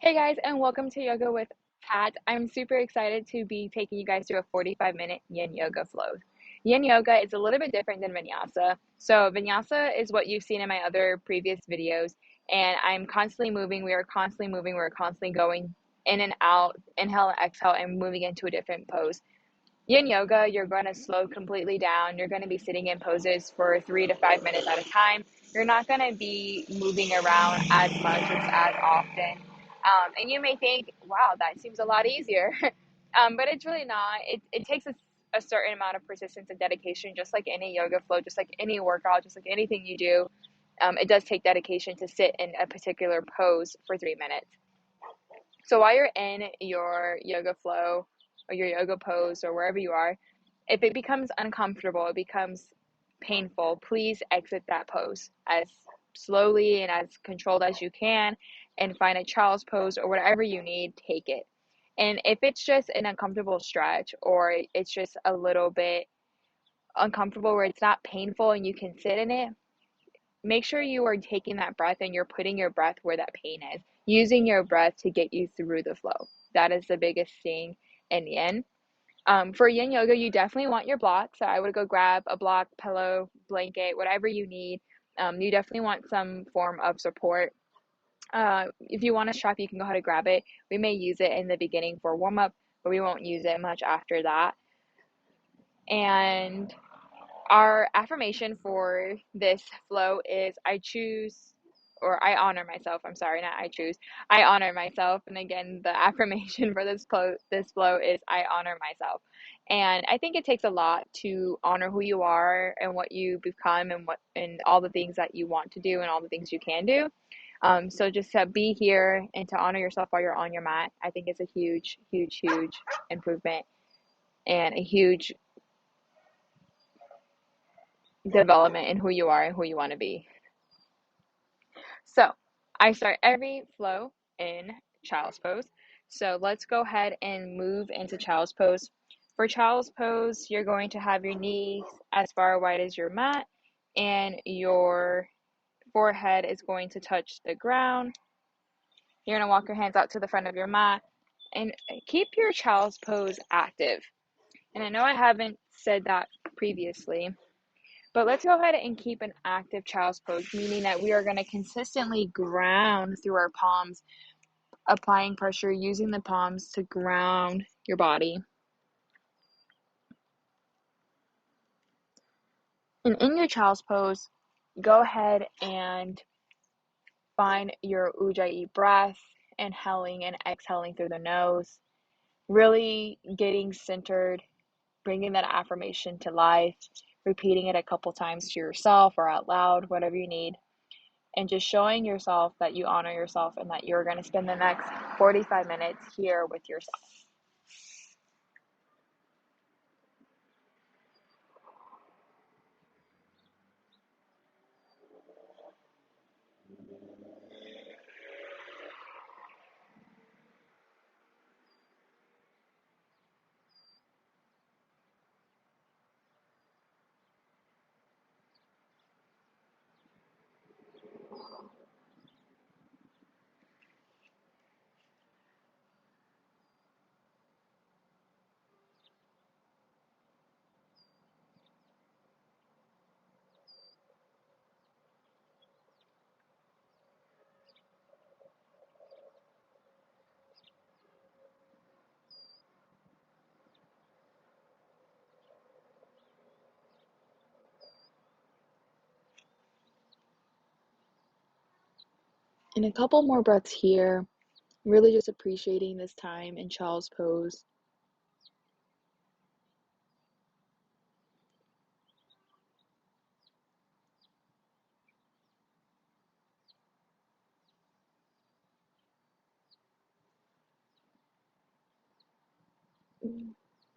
Hey guys, and welcome to Yoga with Kat. I'm super excited to be taking you guys through a 45-minute Yin Yoga flow. Yin Yoga is a little bit different than Vinyasa. So, Vinyasa is what you've seen in my other previous videos, and I'm constantly moving. We are constantly moving. We're constantly going in and out, inhale and exhale, and moving into a different pose. Yin Yoga, you're going to slow completely down. You're going to be sitting in poses for 3 to 5 minutes at a time. You're not going to be moving around as much or as often. And you may think, wow, that seems a lot easier. But it's really not. It takes a certain amount of persistence and dedication, just like any yoga flow, just like any workout, just like anything you do. It does take dedication to sit in a particular pose for 3 minutes. So while you're in your yoga flow or your yoga pose or wherever you are, if it becomes uncomfortable, it becomes painful, please exit that pose as slowly and as controlled as you can and find a child's pose or whatever you need, take it. And if it's just an uncomfortable stretch or it's just a little bit uncomfortable where it's not painful and you can sit in it, make sure you are taking that breath and you're putting your breath where that pain is, using your breath to get you through the flow. That is the biggest thing in the end. For yin yoga, you definitely want your block. So I would go grab a block, pillow, blanket, whatever you need. You definitely want some form of support. If you want a strap, you can go ahead and grab it. We may use it in the beginning for warm up, but we won't use it much after that. And our affirmation for this flow is I choose, or I honor myself. I'm sorry, not I choose. I honor myself. And again, the affirmation for this flow is I honor myself. And I think it takes a lot to honor who you are and what you become and all the things that you want to do and all the things you can do. So just to be here and to honor yourself while you're on your mat, I think it's a huge, huge, huge improvement and a huge development in who you are and who you want to be. So I start every flow in child's pose. So let's go ahead and move into child's pose. For child's pose, you're going to have your knees as far wide as your mat and your forehead is going to touch the ground. You're going to walk your hands out to the front of your mat and keep your child's pose active. And I know I haven't said that previously, but let's go ahead and keep an active child's pose, meaning that we are going to consistently ground through our palms, applying pressure, using the palms to ground your body. And in your child's pose, go ahead and find your Ujjayi breath, inhaling and exhaling through the nose, really getting centered, bringing that affirmation to life, repeating it a couple times to yourself or out loud, whatever you need. And just showing yourself that you honor yourself and that you're going to spend the next 45 minutes here with yourself. And a couple more breaths here, really just appreciating this time in child's pose.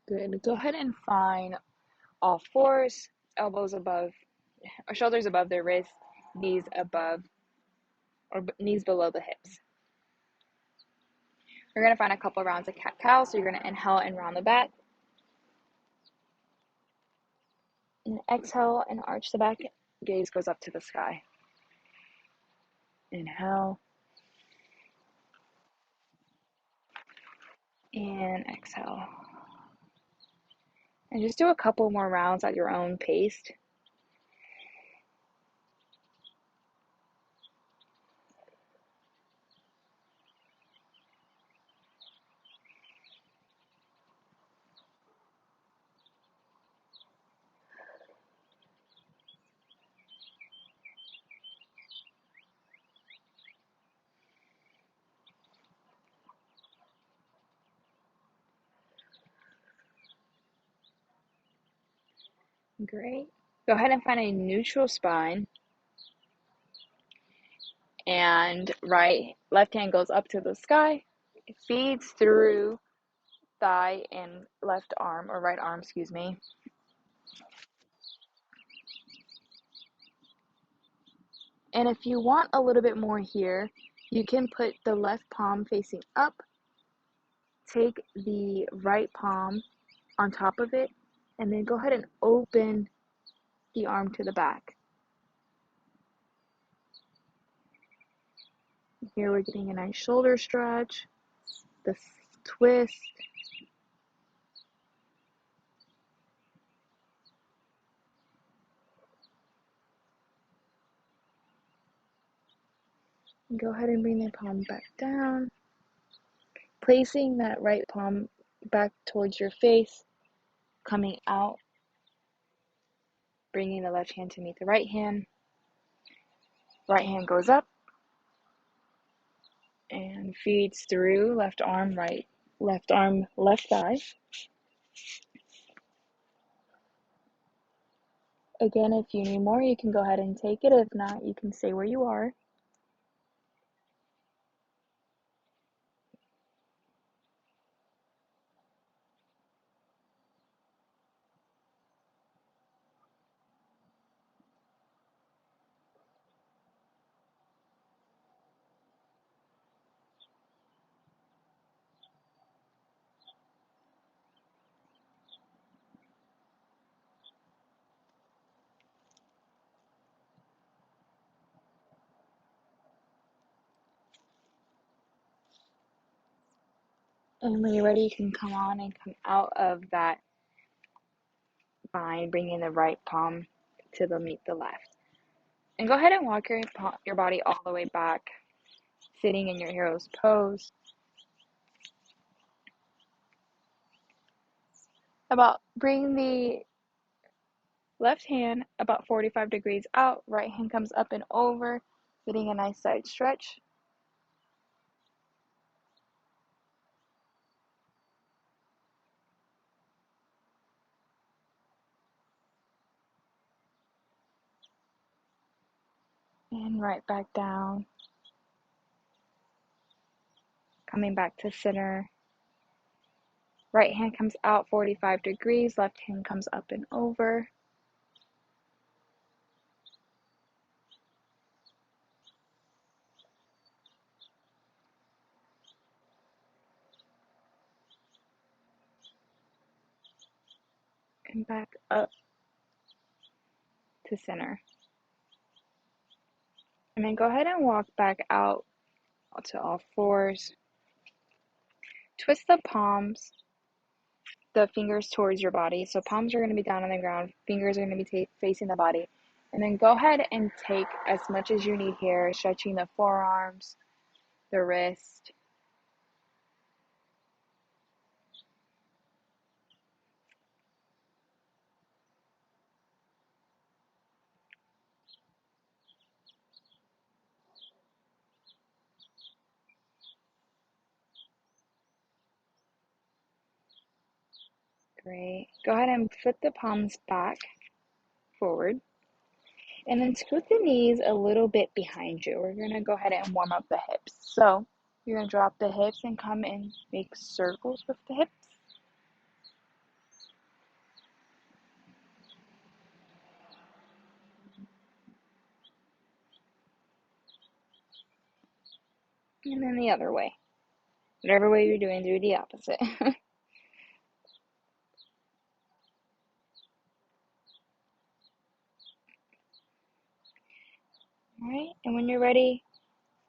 Good. Go ahead and find all fours, elbows above, or shoulders above the wrists, knees above, or knees below the hips. We're going to find a couple rounds of cat-cow, so you're going to inhale and round the back. And exhale and arch the back, gaze goes up to the sky. Inhale. And exhale. And just do a couple more rounds at your own pace. Great. Go ahead and find a neutral spine. And left hand goes up to the sky. It feeds through thigh and left arm, or right arm, excuse me. And if you want a little bit more here, you can put the left palm facing up, take the right palm on top of it, and then go ahead and open the arm to the back. Here we're getting a nice shoulder stretch, the twist. And go ahead and bring the palm back down, placing that right palm back towards your face, coming out, bringing the left hand to meet the right hand. Right hand goes up and feeds through left arm, left arm, left thigh. Again, if you need more, you can go ahead and take it. If not, you can stay where you are. And when you're ready, you can come on and come out of that bind, bringing the right palm to meet the left. And go ahead and walk your body all the way back, sitting in your hero's pose. Bring the left hand about 45 degrees out, right hand comes up and over, getting a nice side stretch. And right back down. Coming back to center. Right hand comes out 45 degrees, left hand comes up and over. And back up to center. And then go ahead and walk back out to all fours. Twist the palms, the fingers towards your body. So palms are going to be down on the ground, fingers are going to be facing the body. And then go ahead and take as much as you need here, stretching the forearms, the wrist. Great. Go ahead and flip the palms back, forward. And then scoot the knees a little bit behind you. We're going to go ahead and warm up the hips. So you're going to drop the hips and come and make circles with the hips. And then the other way. Whatever way you're doing, do the opposite. Alright, and when you're ready,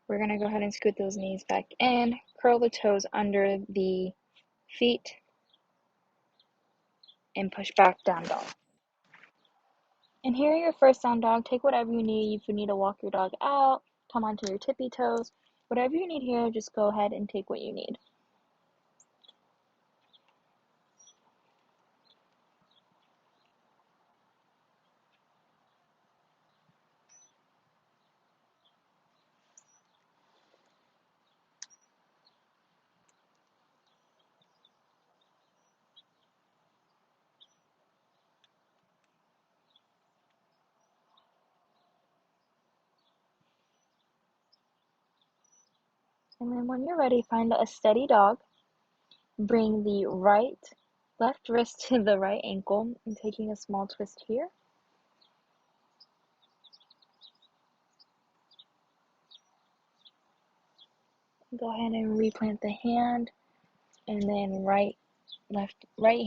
we're going to go ahead and scoot those knees back in, curl the toes under the feet, and push back, down dog. And here, your first down dog, take whatever you need. If you need to walk your dog out, come onto your tippy toes, whatever you need here, just go ahead and take what you need. And then when you're ready, find a steady dog. Bring the left wrist to the right ankle and taking a small twist here. Go ahead and replant the hand, and then right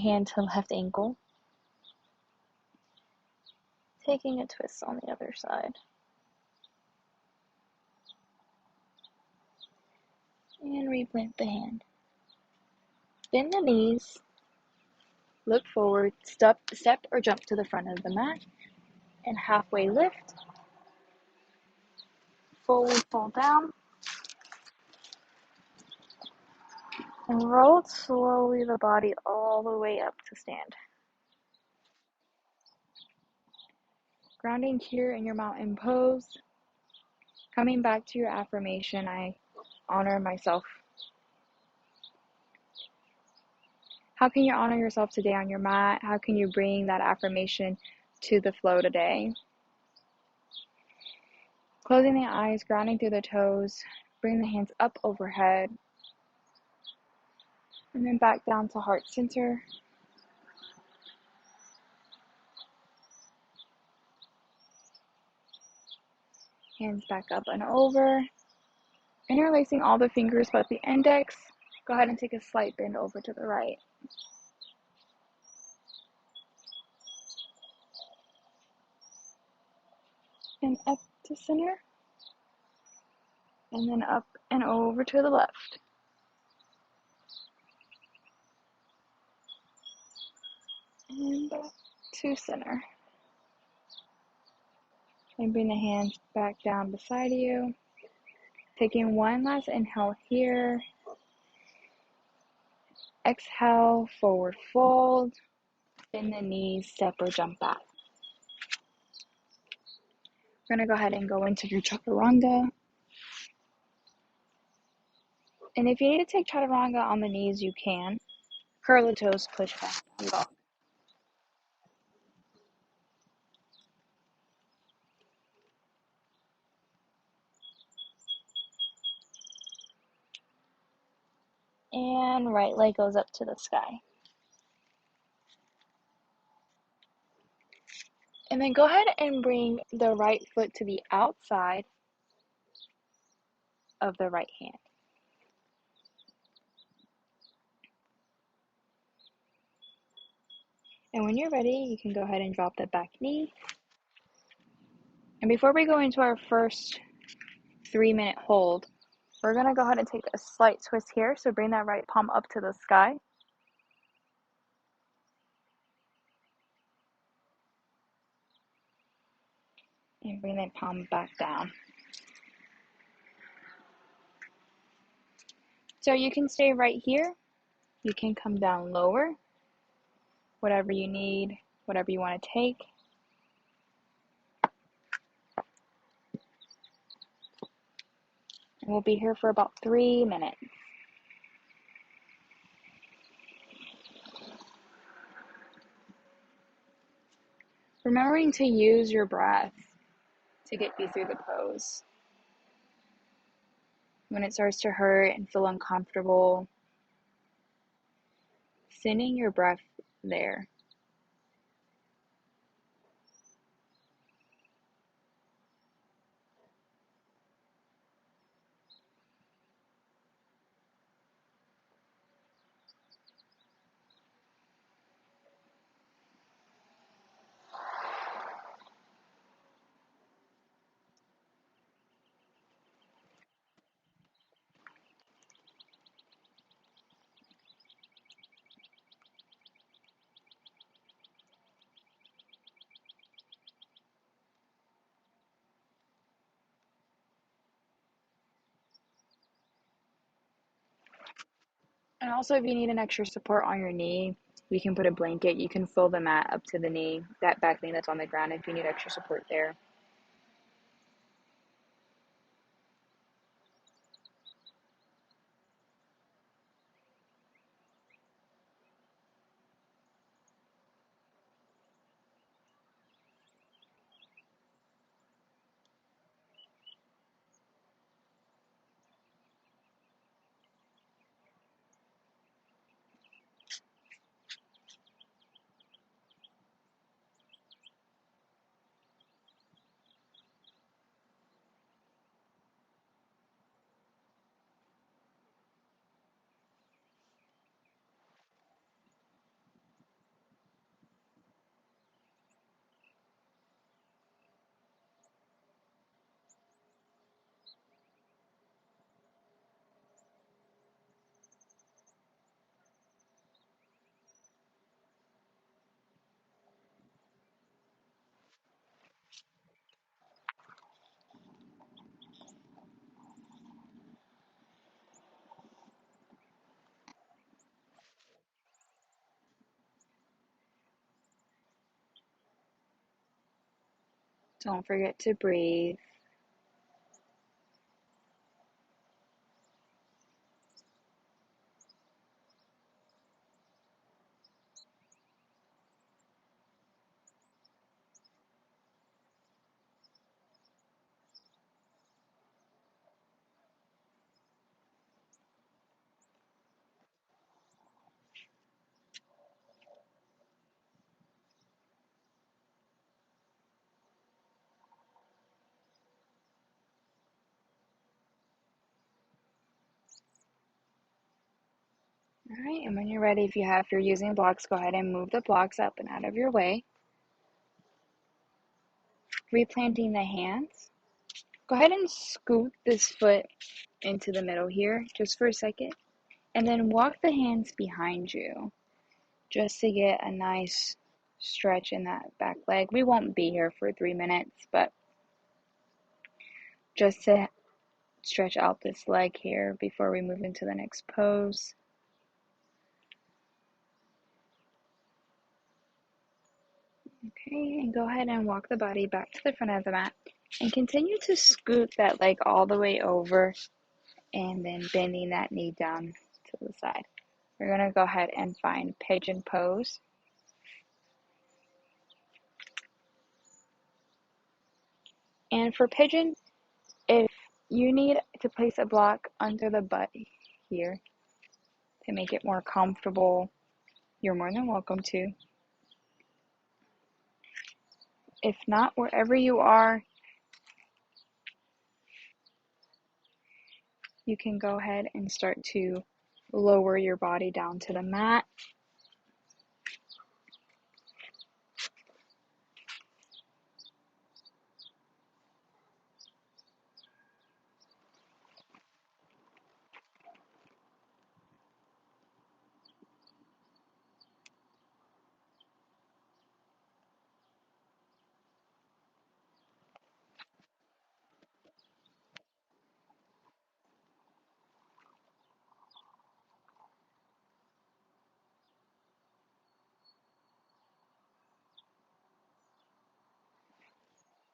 hand to left ankle. Taking a twist on the other side. And replant the hand. Bend the knees. Look forward, step or jump to the front of the mat, and halfway lift. Forward fall down. And roll slowly the body all the way up to stand. Grounding here in your mountain pose. Coming back to your affirmation, I honor myself. How can you honor yourself today on your mat? How can you bring that affirmation to the flow today? Closing the eyes, grounding through the toes. Bring the hands up overhead. And then back down to heart center. Hands back up and over. Interlacing all the fingers but the index. Go ahead and take a slight bend over to the right. And up to center. And then up and over to the left. And back to center. And bring the hands back down beside you. Taking one last inhale here. Exhale, forward fold. Bend the knees, step or jump back. We're going to go ahead and go into your Chaturanga. And if you need to take Chaturanga on the knees, you can. Curl the toes, push back, down dog. And right leg goes up to the sky. And then go ahead and bring the right foot to the outside of the right hand. And when you're ready, you can go ahead and drop the back knee. And before we go into our first 3-minute hold, we're going to go ahead and take a slight twist here. So bring that right palm up to the sky. And bring that palm back down. So you can stay right here. You can come down lower. Whatever you need, whatever you want to take. And we'll be here for about 3 minutes. Remembering to use your breath to get you through the pose. When it starts to hurt and feel uncomfortable, sending your breath there. And also, if you need an extra support on your knee, you can put a blanket. You can fill the mat up to the knee, that back knee that's on the ground, if you need extra support there. Don't forget to breathe. All right, and when you're ready, if you're using blocks, go ahead and move the blocks up and out of your way. Replanting the hands. Go ahead and scoot this foot into the middle here just for a second, and then walk the hands behind you just to get a nice stretch in that back leg. We won't be here for 3 minutes, but just to stretch out this leg here before we move into the next pose. Okay, and go ahead and walk the body back to the front of the mat and continue to scoot that leg all the way over and then bending that knee down to the side. We're going to go ahead and find Pigeon Pose. And for Pigeon, if you need to place a block under the butt here to make it more comfortable, you're more than welcome to. If not, wherever you are, you can go ahead and start to lower your body down to the mat.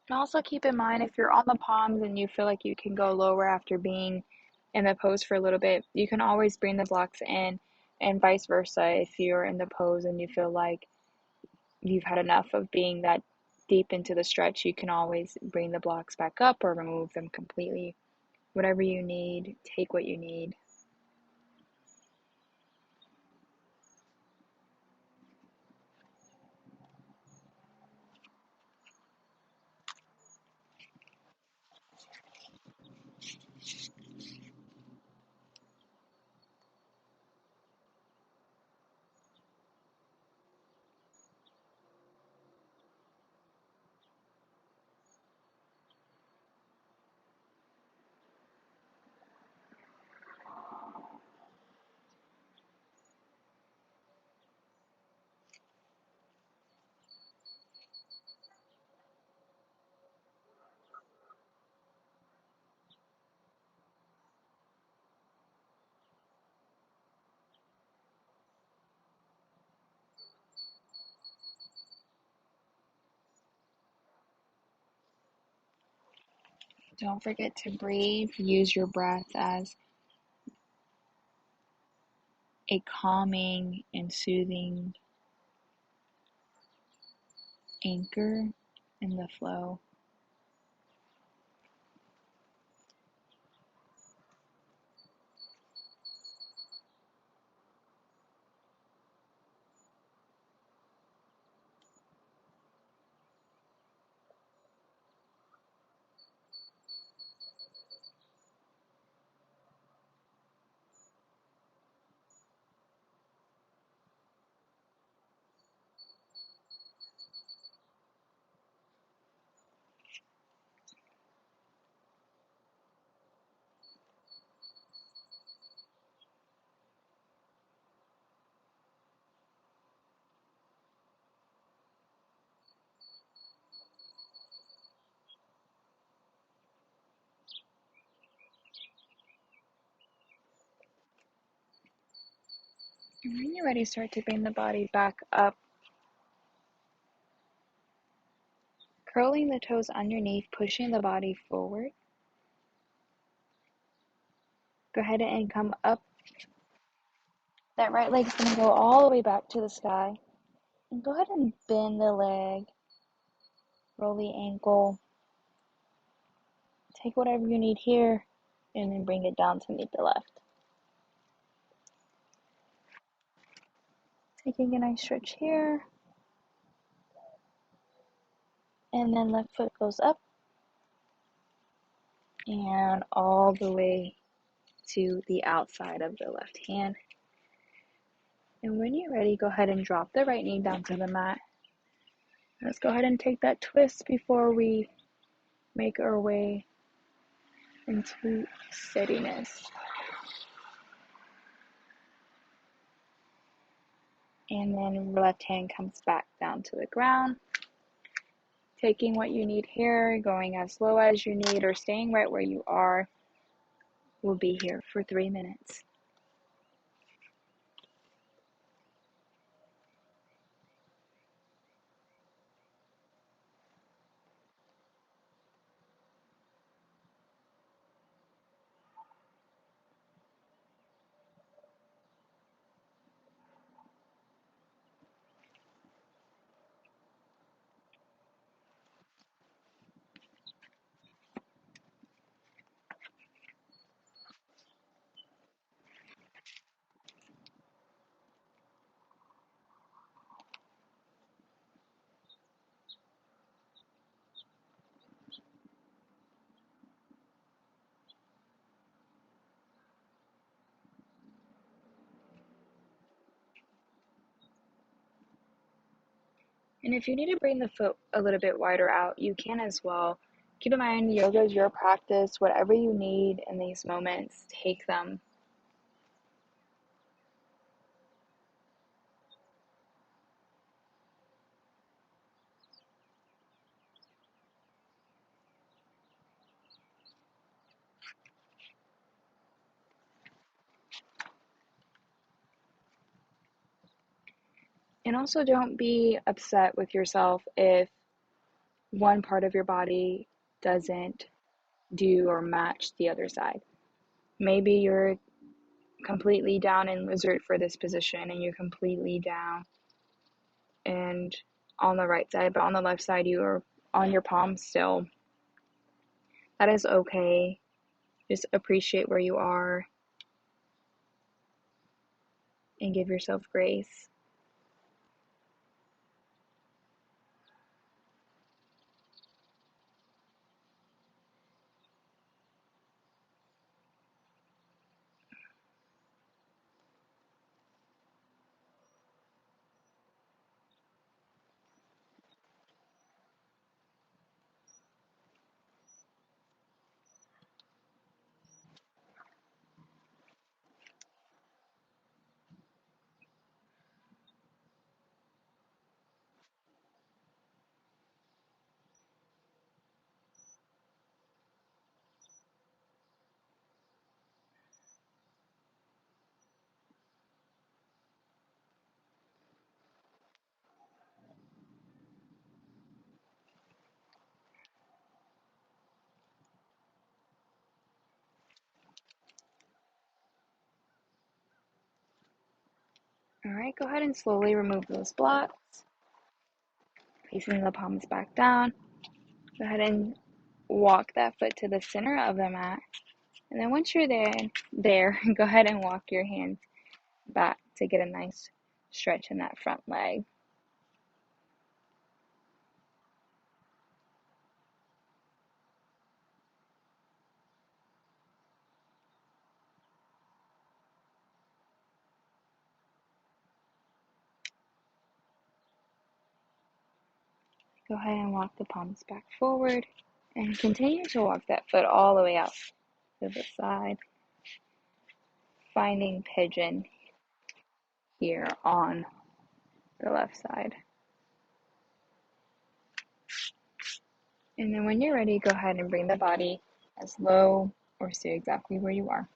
And also keep in mind, if you're on the palms and you feel like you can go lower after being in the pose for a little bit, you can always bring the blocks in, and vice versa. If you're in the pose and you feel like you've had enough of being that deep into the stretch, you can always bring the blocks back up or remove them completely. Whatever you need, take what you need. Don't forget to breathe. Use your breath as a calming and soothing anchor in the flow. And when you're ready, start to bring the body back up, curling the toes underneath, pushing the body forward. Go ahead and come up. That right leg's going to go all the way back to the sky. And go ahead and bend the leg, roll the ankle. Take whatever you need here, and then bring it down to meet the left. Taking a nice stretch here. And then left foot goes up and all the way to the outside of the left hand. And when you're ready, go ahead and drop the right knee down to the mat. Let's go ahead and take that twist before we make our way into steadiness. And then left hand comes back down to the ground. Taking what you need here, going as low as you need, or staying right where you are. We'll be here for 3 minutes. And if you need to bring the foot a little bit wider out, you can as well. Keep in mind, yoga is your practice. Whatever you need in these moments, take them. And also don't be upset with yourself if one part of your body doesn't do or match the other side. Maybe you're completely down in lizard for this position and you're completely down and on the right side, but on the left side you are on your palms still. That is okay. Just appreciate where you are and give yourself grace. right, go ahead and slowly remove those blocks, placing the palms back down. Go ahead and walk that foot to the center of the mat. And then once you're there, go ahead and walk your hands back to get a nice stretch in that front leg. Go ahead and walk the palms back forward and continue to walk that foot all the way out to the side, finding pigeon here on the left side. And then when you're ready, go ahead and bring the body as low or stay exactly where you are.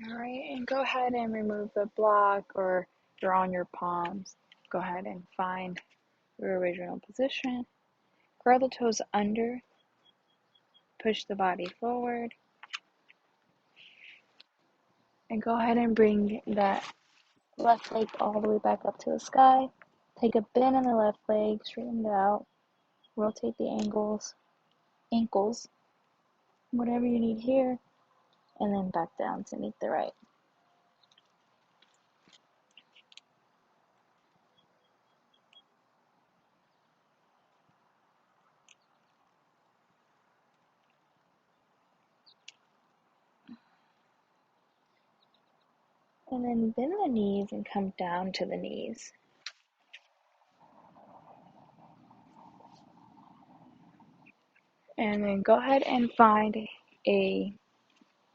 All right, and go ahead and remove the block or you're on your palms. Go ahead and find your original position. Curl the toes under, push the body forward, and go ahead and bring that left leg all the way back up to the sky. Take a bend in the left leg, straighten it out, rotate the ankles, whatever you need here, and then back down to meet the right. And then bend the knees and come down to the knees. And then go ahead and find a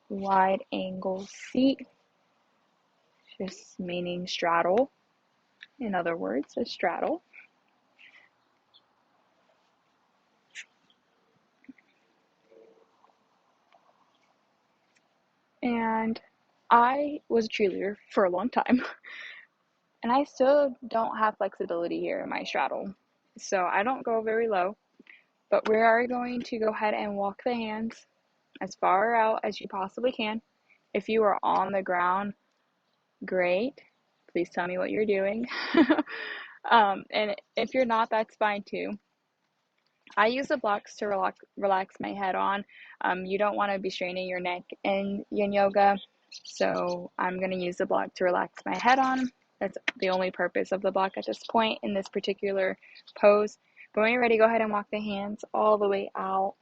wide angle seat, just meaning straddle. In other words, a straddle. And I was a cheerleader for a long time, and I still don't have flexibility here in my straddle. So I don't go very low, but we are going to go ahead and walk the hands as far out as you possibly can. If you are on the ground, great. Please tell me what you're doing. And if you're not, that's fine too. I use the blocks to relax my head on. You don't want to be straining your neck in yin yoga, so I'm going to use the block to relax my head on. That's the only purpose of the block at this point in this particular pose. But when you're ready, go ahead and walk the hands all the way out.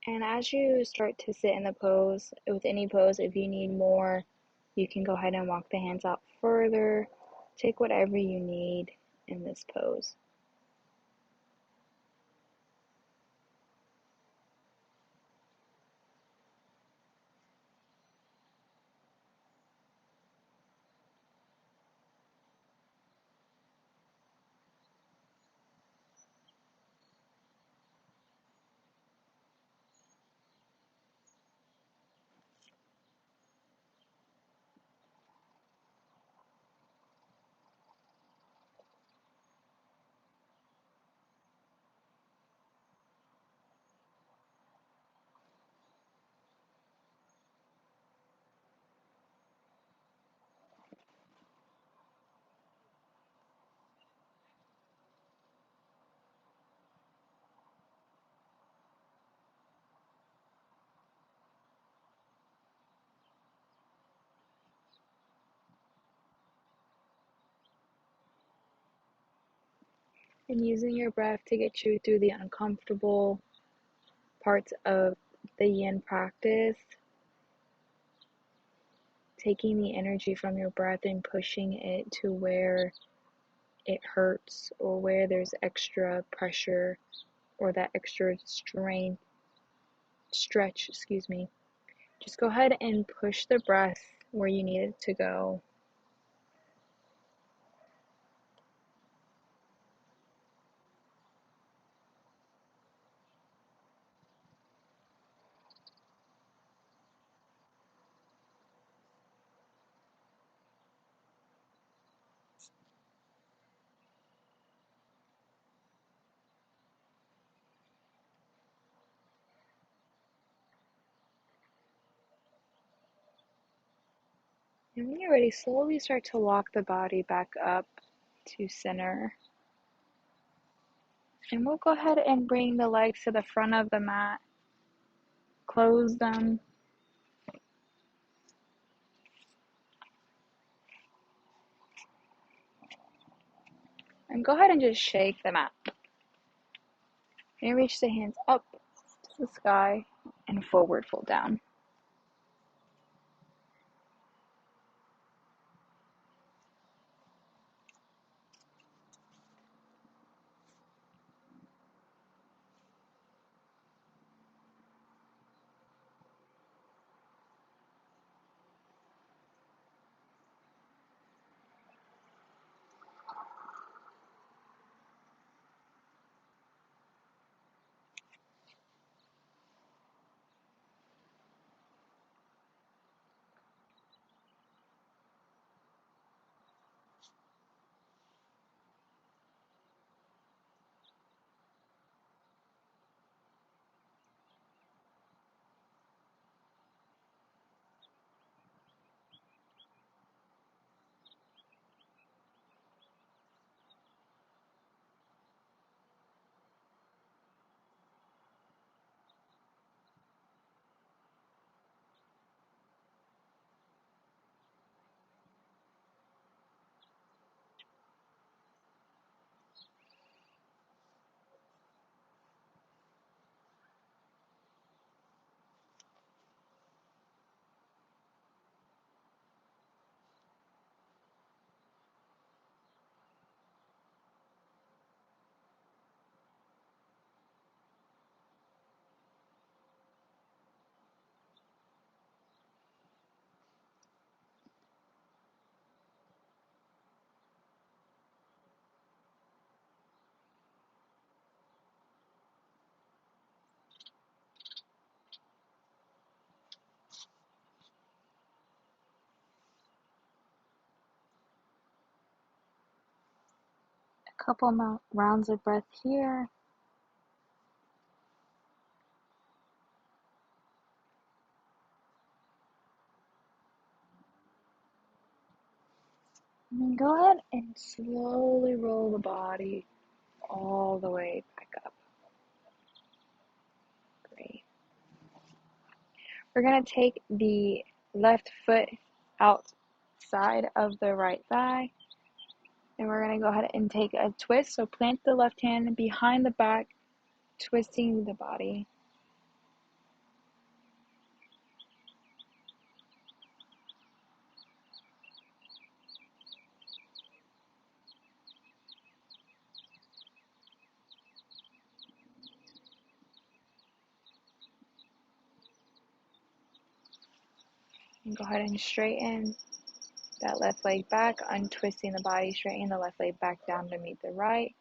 And as you start to sit in the pose, with any pose, if you need more, you can go ahead and walk the hands out further. Take whatever you need in this pose. And using your breath to get you through the uncomfortable parts of the yin practice, taking the energy from your breath and pushing it to where it hurts or where there's extra pressure or that extra stretch, just go ahead and push the breath where you need it to go. And when you're ready, slowly start to walk the body back up to center. And we'll go ahead and bring the legs to the front of the mat, close them, and go ahead and just shake the mat. And reach the hands up to the sky and forward fold down. A couple more rounds of breath here. And then go ahead and slowly roll the body all the way back up. Great. We're going to take the left foot outside of the right thigh. And we're going to go ahead and take a twist. So plant the left hand behind the back, twisting the body. And go ahead and straighten that left leg back, untwisting the body, straightening the left leg back down to meet the right.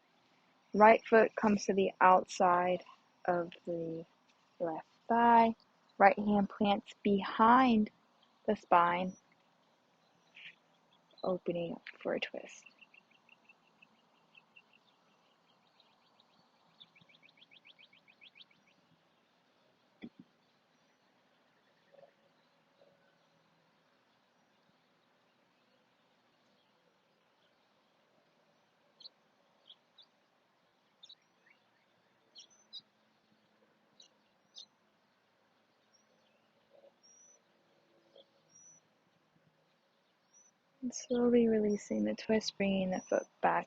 Right foot comes to the outside of the left thigh. Right hand plants behind the spine, opening up for a twist. And slowly releasing the twist, bringing the foot back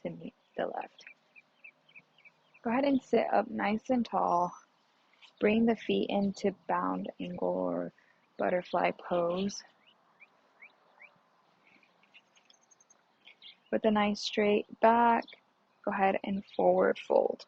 to meet the left. Go ahead and sit up nice and tall. Bring the feet into bound angle or butterfly pose. With a nice straight back, go ahead and forward fold.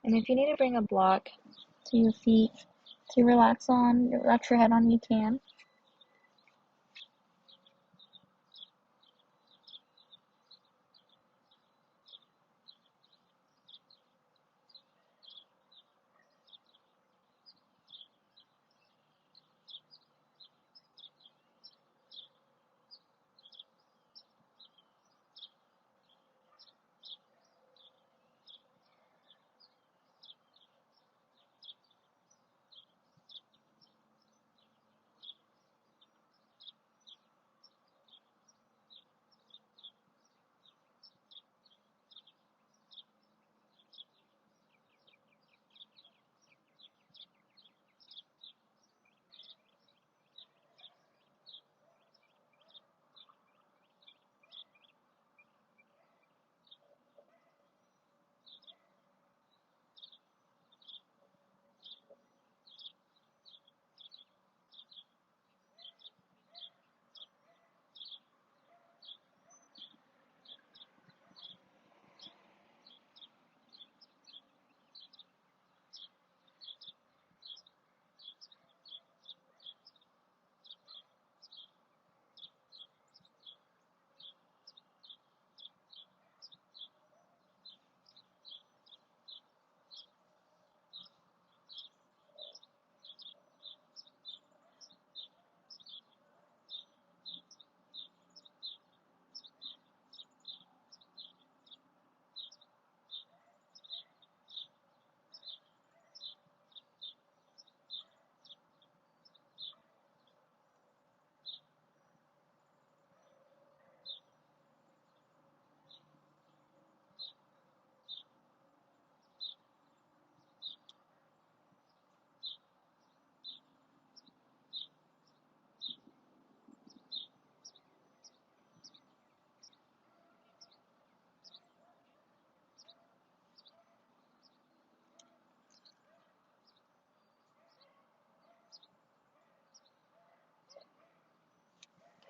And if you need to bring a block to your feet to relax your head on, you can.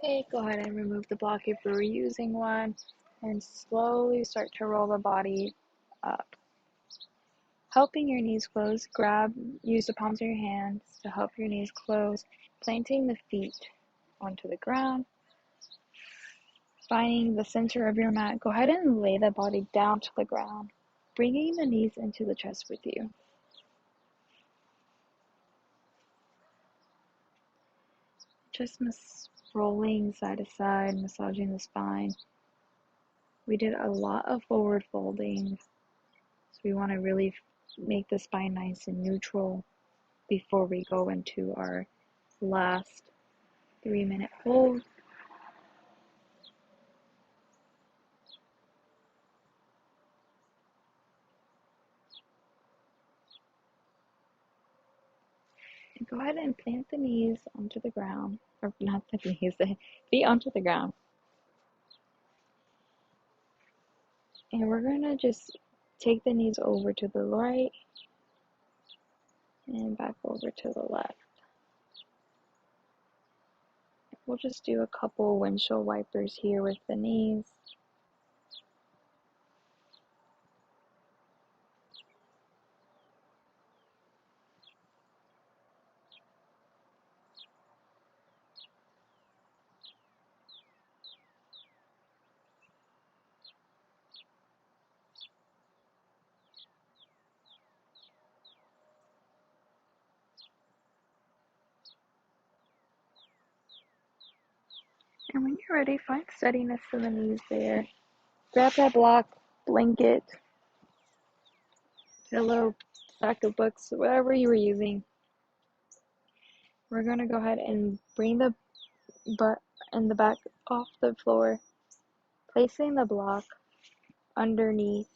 Okay, go ahead and remove the block if you were using one, and slowly start to roll the body up. Helping your knees close, use the palms of your hands to help your knees close, planting the feet onto the ground. Finding the center of your mat, go ahead and lay the body down to the ground, bringing the knees into the chest with you. Just rolling side to side, massaging the spine. We did a lot of forward folding, so we want to really make the spine nice and neutral before we go into our last 3-minute hold. And go ahead and plant the knees onto the ground, or not the knees, the feet onto the ground. And we're going to just take the knees over to the right and back over to the left. We'll just do a couple windshield wipers here with the knees. And when you're ready, find steadiness in the knees there. Grab that block, blanket, pillow, stack of books, whatever you were using. We're going to go ahead and bring the butt and the back off the floor, placing the block underneath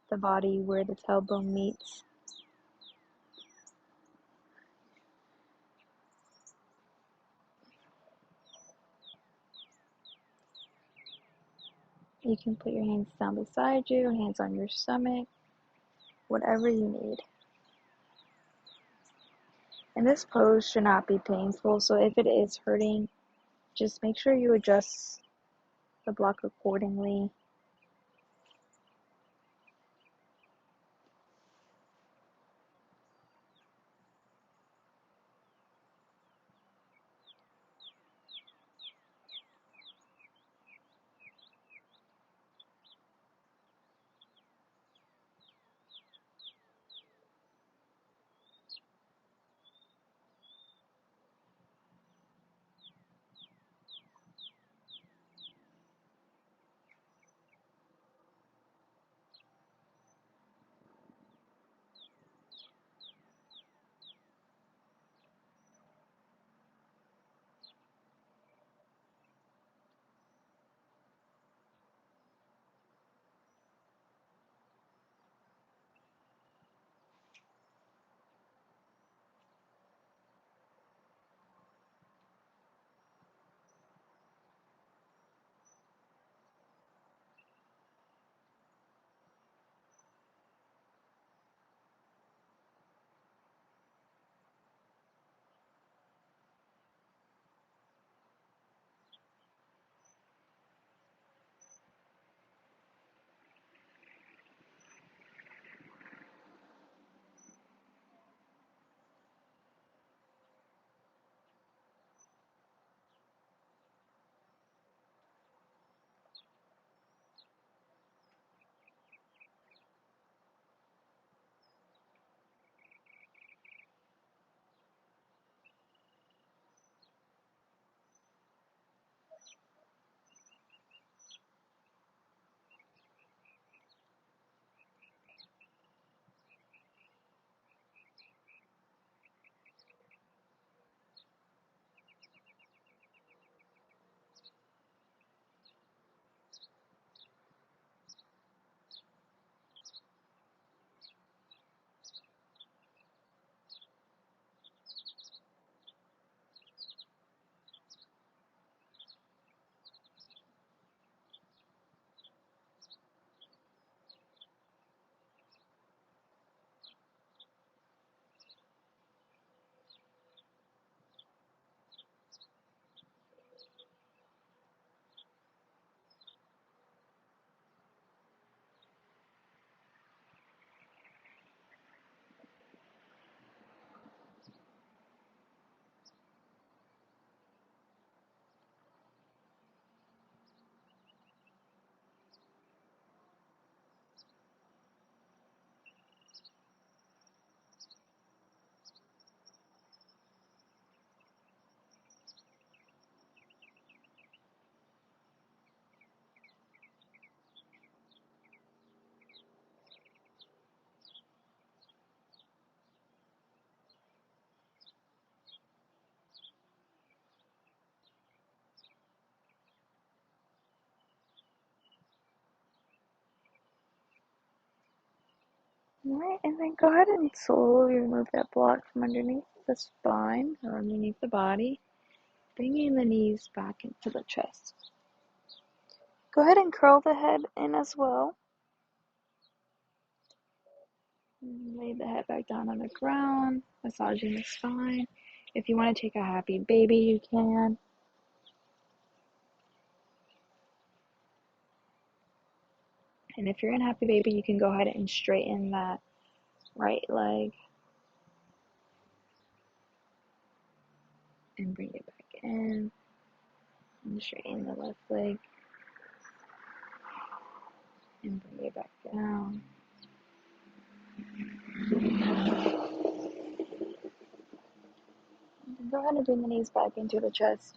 the body where the tailbone meets. You can put your hands down beside you, hands on your stomach, whatever you need. And this pose should not be painful, so if it is hurting, just make sure you adjust the block accordingly. Alright, and then go ahead and slowly remove that block from underneath the spine or underneath the body, bringing the knees back into the chest. Go ahead and curl the head in as well. Lay the head back down on the ground, massaging the spine. If you want to take a happy baby, you can. And if you're in happy baby, you can go ahead and straighten that right leg and bring it back in. And straighten the left leg and bring it back down. And go ahead and bring the knees back into the chest.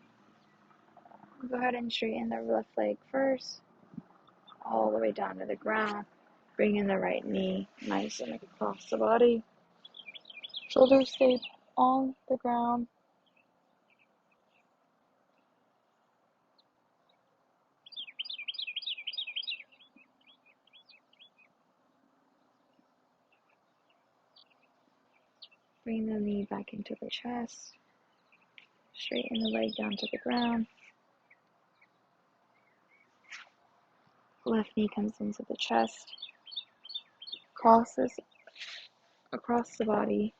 Go ahead and straighten the left leg first, all the way down to the ground. Bring in the right knee, nice and across the body. Shoulders stay on the ground. Bring the knee back into the chest. Straighten the leg down to the ground. Left knee comes into the chest. Crosses across the body.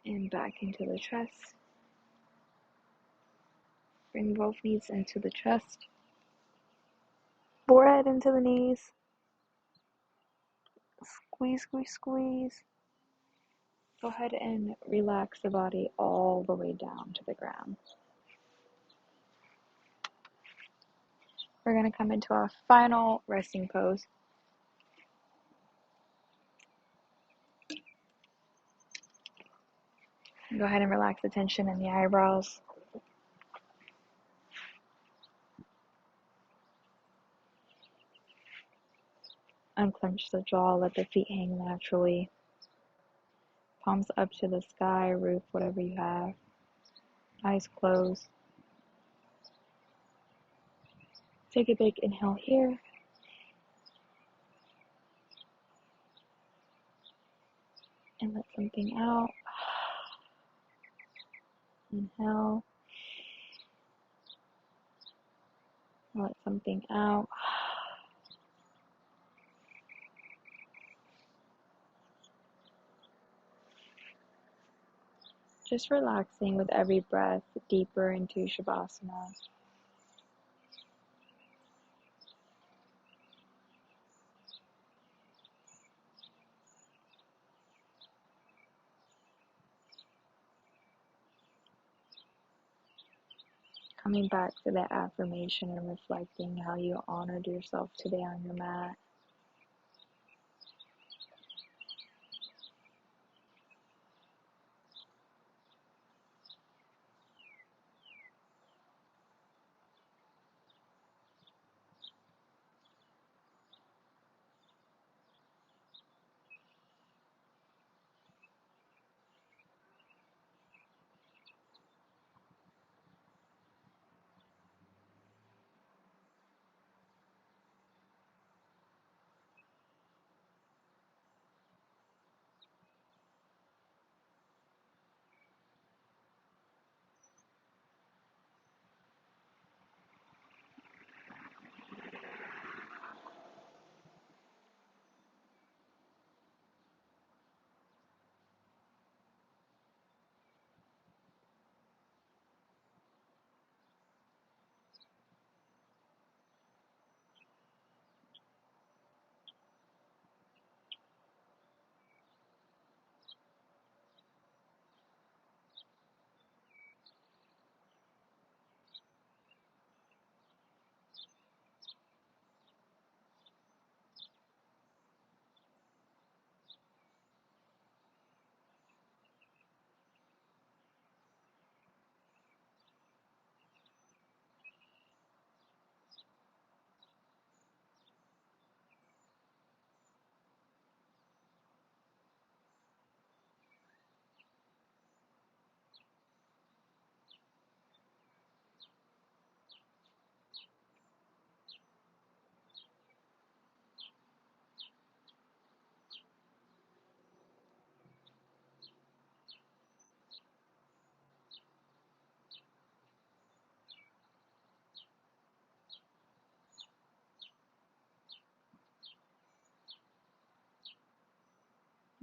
And back into the chest. Bring both knees into the chest. Forehead into the knees. Squeeze, squeeze, squeeze. Go ahead and relax the body all the way down to the ground. We're going to come into our final resting pose. Go ahead and relax the tension in the eyebrows. Unclench the jaw, let the feet hang naturally. Palms up to the sky, roof, whatever you have. Eyes closed. Take a big inhale here. And let something out. Inhale. Let something out. Just relaxing with every breath deeper into Shavasana. Coming back to that affirmation and reflecting how you honored yourself today on your mat.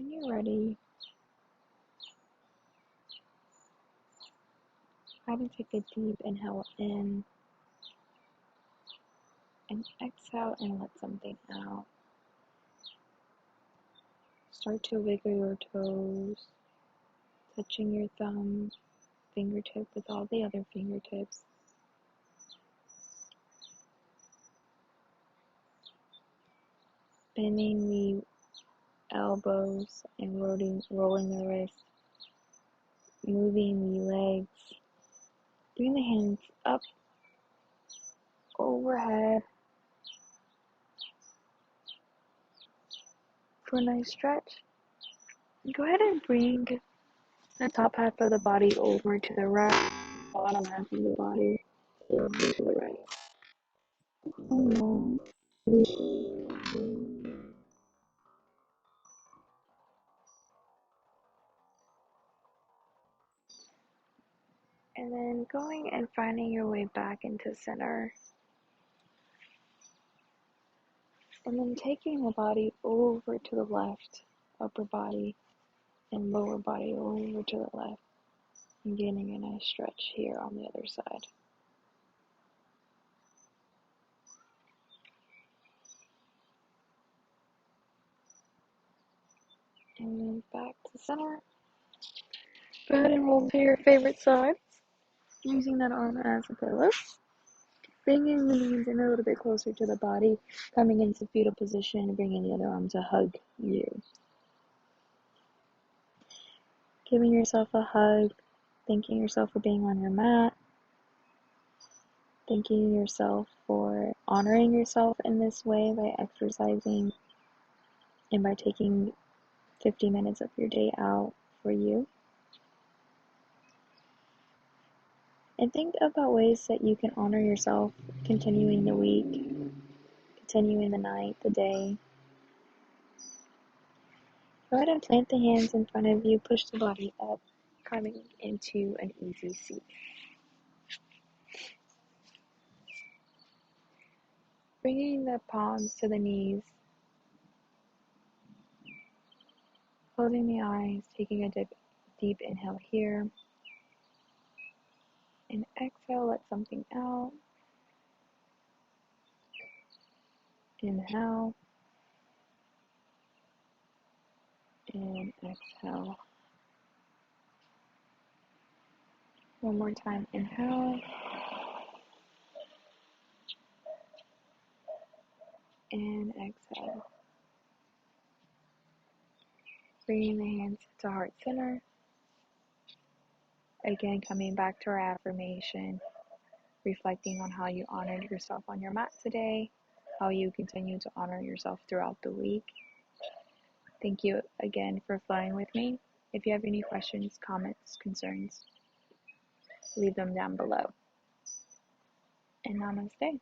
When you're ready, try to take a deep inhale in and exhale and let something out. Start to wiggle your toes, touching your thumb, fingertip with all the other fingertips. Bending the elbows and rolling the wrists, moving the legs. Bring the hands up, overhead for a nice stretch. Go ahead and bring the top half of the body over to the right, bottom half of the body over to the right. And then going and finding your way back into center. And then taking the body over to the left, upper body and lower body over to the left. And getting a nice stretch here on the other side. And then back to center. Go ahead and roll to your favorite side, using that arm as a pillow. Bringing the knees in a little bit closer to the body, coming into fetal position, and bringing the other arm to hug you. Giving yourself a hug, thanking yourself for being on your mat, thanking yourself for honoring yourself in this way by exercising and by taking 50 minutes of your day out for you. And think about ways that you can honor yourself continuing the week, continuing the night, the day. Go ahead and plant the hands in front of you, push the body up, coming into an easy seat. Bringing the palms to the knees, closing the eyes, taking a deep inhale here, and exhale, let something out. Inhale, and exhale. One more time, inhale, and exhale. Bringing the hands to heart center. Again, coming back to our affirmation, reflecting on how you honored yourself on your mat today, how you continue to honor yourself throughout the week. Thank you again for flying with me. If you have any questions, comments, concerns, leave them down below. And namaste.